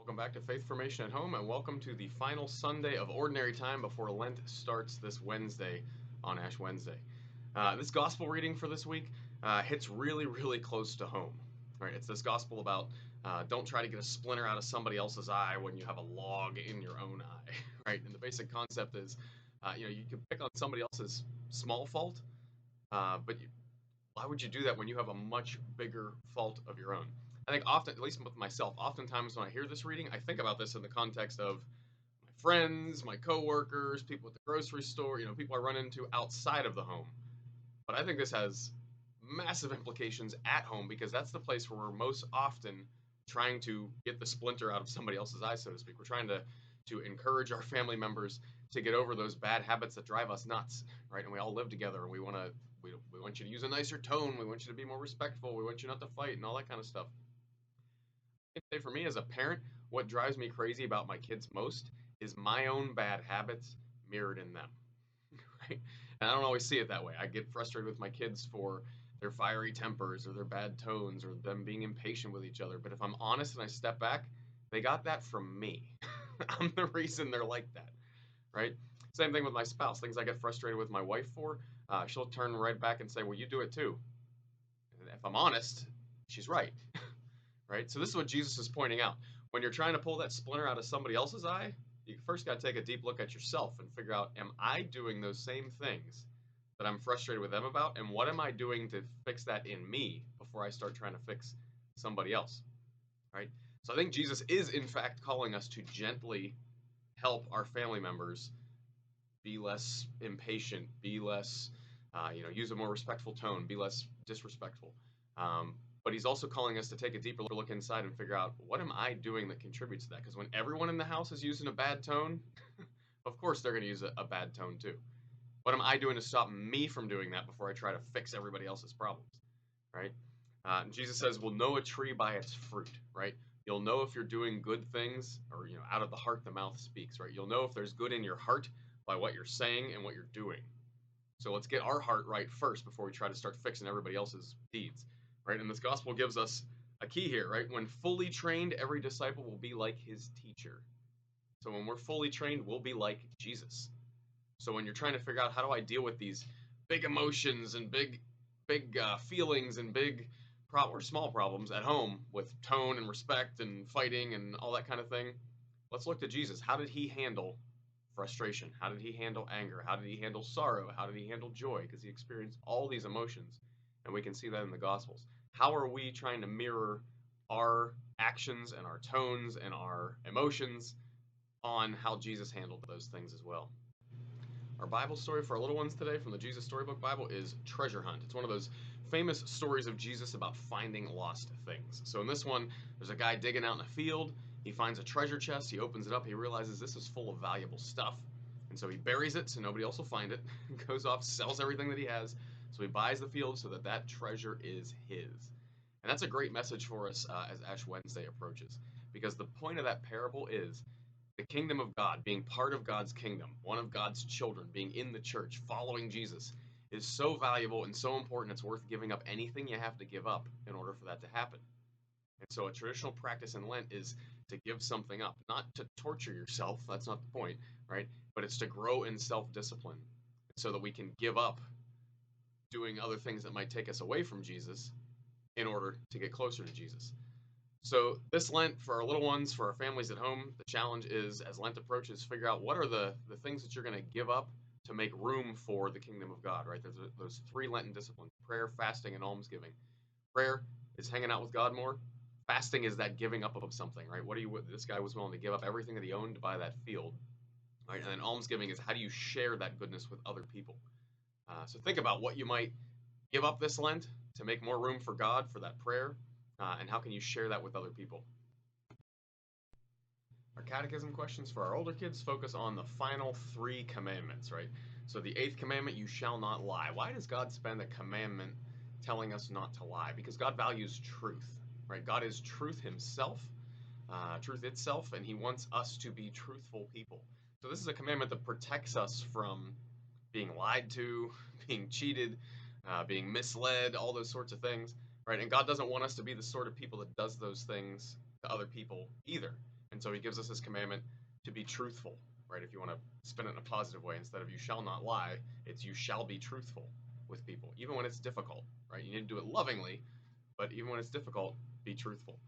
Welcome back to Faith Formation at Home, and welcome to the final Sunday of Ordinary Time before Lent starts this Wednesday on Ash Wednesday. This gospel reading for this week hits really, really close to home. Right? It's this gospel about don't try to get a splinter out of somebody else's eye when you have a log in your own eye. Right? And the basic concept is, you can pick on somebody else's small fault, but why would you do that when you have a much bigger fault of your own? I think often, at least with myself, oftentimes when I hear this reading, I think about this in the context of my friends, my coworkers, people at the grocery store, people I run into outside of the home. But I think this has massive implications at home because that's the place where we're most often trying to get the splinter out of somebody else's eye, so to speak. We're trying to encourage our family members to get over those bad habits that drive us nuts, right? And we all live together, and we want you to use a nicer tone. We want you to be more respectful. We want you not to fight and all that kind of stuff. I say for me as a parent, what drives me crazy about my kids most is my own bad habits mirrored in them, right? And I don't always see it that way. I get frustrated with my kids for their fiery tempers or their bad tones or them being impatient with each other. But if I'm honest and I step back, they got that from me. I'm the reason they're like that, right? Same thing with my spouse. Things I get frustrated with my wife for, she'll turn right back and say, well, you do it too. And if I'm honest, she's right, right? So this is what Jesus is pointing out. When you're trying to pull that splinter out of somebody else's eye, you first got to take a deep look at yourself and figure out, am I doing those same things that I'm frustrated with them about? And what am I doing to fix that in me before I start trying to fix somebody else, right? So I think Jesus is, in fact, calling us to gently help our family members be less impatient, be less, use a more respectful tone, be less disrespectful. But he's also calling us to take a deeper look inside and figure out, what am I doing that contributes to that? Because when everyone in the house is using a bad tone, of course they're going to use a bad tone too. What am I doing to stop me from doing that before I try to fix everybody else's problems, right? Jesus says, we'll know a tree by its fruit, right? You'll know if you're doing good things, or out of the heart the mouth speaks, right? You'll know if there's good in your heart by what you're saying and what you're doing. So let's get our heart right first before we try to start fixing everybody else's deeds, right? And this gospel gives us a key here, right? When fully trained, every disciple will be like his teacher. So when we're fully trained, we'll be like Jesus. So when you're trying to figure out, how do I deal with these big emotions and big feelings and big or small problems at home with tone and respect and fighting and all that kind of thing, let's look to Jesus. How did he handle frustration? How did he handle anger? How did he handle sorrow? How did he handle joy? Because he experienced all these emotions, and we can see that in the Gospels. How are we trying to mirror our actions and our tones and our emotions on how Jesus handled those things as well? Our Bible story for our little ones today from the Jesus Storybook Bible is Treasure Hunt. It's one of those famous stories of Jesus about finding lost things. So in this one, there's a guy digging out in a field. He finds a treasure chest. He opens it up. He realizes this is full of valuable stuff. And so he buries it so nobody else will find it. Goes off, sells everything that he has. So he buys the field so that that treasure is his. And that's a great message for us as Ash Wednesday approaches. Because the point of that parable is the kingdom of God, being part of God's kingdom, one of God's children, being in the church, following Jesus, is so valuable and so important it's worth giving up anything you have to give up in order for that to happen. And so a traditional practice in Lent is to give something up, not to torture yourself, that's not the point, right? But it's to grow in self-discipline so that we can give up doing other things that might take us away from Jesus in order to get closer to Jesus. So this Lent, for our little ones, for our families at home, the challenge is, as Lent approaches, figure out what are the things that you're going to give up to make room for the kingdom of God, right? There's those 3 Lenten disciplines: prayer, fasting, and almsgiving. Prayer is hanging out with God more. Fasting is that giving up of something, right? This guy was willing to give up everything that he owned to buy that field, right? And then almsgiving is, how do you share that goodness with other people? So think about what you might give up this Lent to make more room for God, for that prayer, and how can you share that with other people? Our catechism questions for our older kids focus on the final 3 commandments, right? So the 8th commandment, you shall not lie. Why does God spend a commandment telling us not to lie? Because God values truth, right? God is truth himself, truth itself, and he wants us to be truthful people. So this is a commandment that protects us from being lied to, being cheated, being misled, all those sorts of things, right? And God doesn't want us to be the sort of people that does those things to other people either. In And so he gives us this commandment to be truthful, right? If you want to spin it in a positive way, instead of you shall not lie, it's you shall be truthful with people, even when it's difficult, right? You need to do it lovingly, but even when it's difficult, be truthful.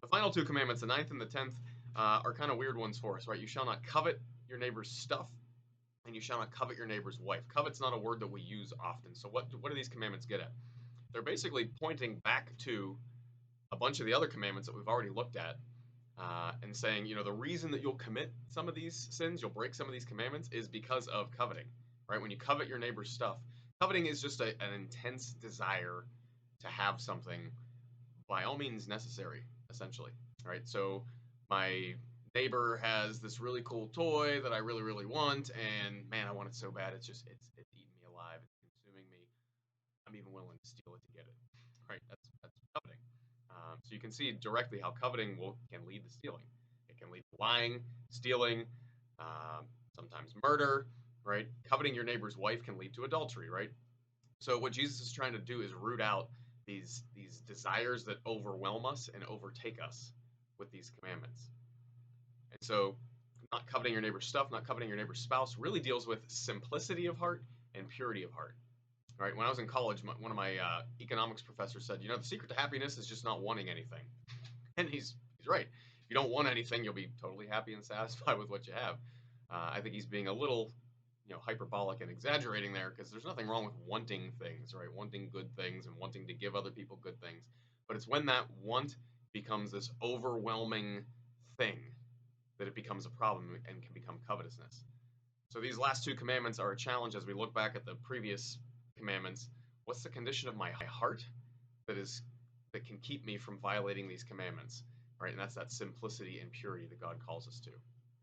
The final two commandments, the ninth and the 10th, are kind of weird ones for us, right? You shall not covet your neighbor's stuff, and you shall not covet your neighbor's wife. Covet's not a word that we use often. So what do these commandments get at? They're basically pointing back to a bunch of the other commandments that we've already looked at, and saying, the reason that you'll commit some of these sins, you'll break some of these commandments, is because of coveting, right? When you covet your neighbor's stuff, coveting is just an intense desire to have something, by all means necessary, essentially, right? So my neighbor has this really cool toy that I really, really want, and man, I want it so bad. It's eating me alive. It's consuming me. I'm even willing to steal it to get it, right? That's coveting. So you can see directly how coveting can lead to stealing. It can lead to lying, stealing, sometimes murder, right? Coveting your neighbor's wife can lead to adultery, right? So what Jesus is trying to do is root out these desires that overwhelm us and overtake us with these commandments. And so not coveting your neighbor's stuff, not coveting your neighbor's spouse really deals with simplicity of heart and purity of heart. Right? When I was in college, one of my economics professors said, the secret to happiness is just not wanting anything. And he's right. If you don't want anything, you'll be totally happy and satisfied with what you have. I think he's being a little, hyperbolic and exaggerating there, because there's nothing wrong with wanting things, right? Wanting good things and wanting to give other people good things. But it's when that want becomes this overwhelming thing that it becomes a problem and can become covetousness. So these last two commandments are a challenge as we look back at the previous commandments. What's the condition of my heart that can keep me from violating these commandments, right? And that's that simplicity and purity that God calls us to.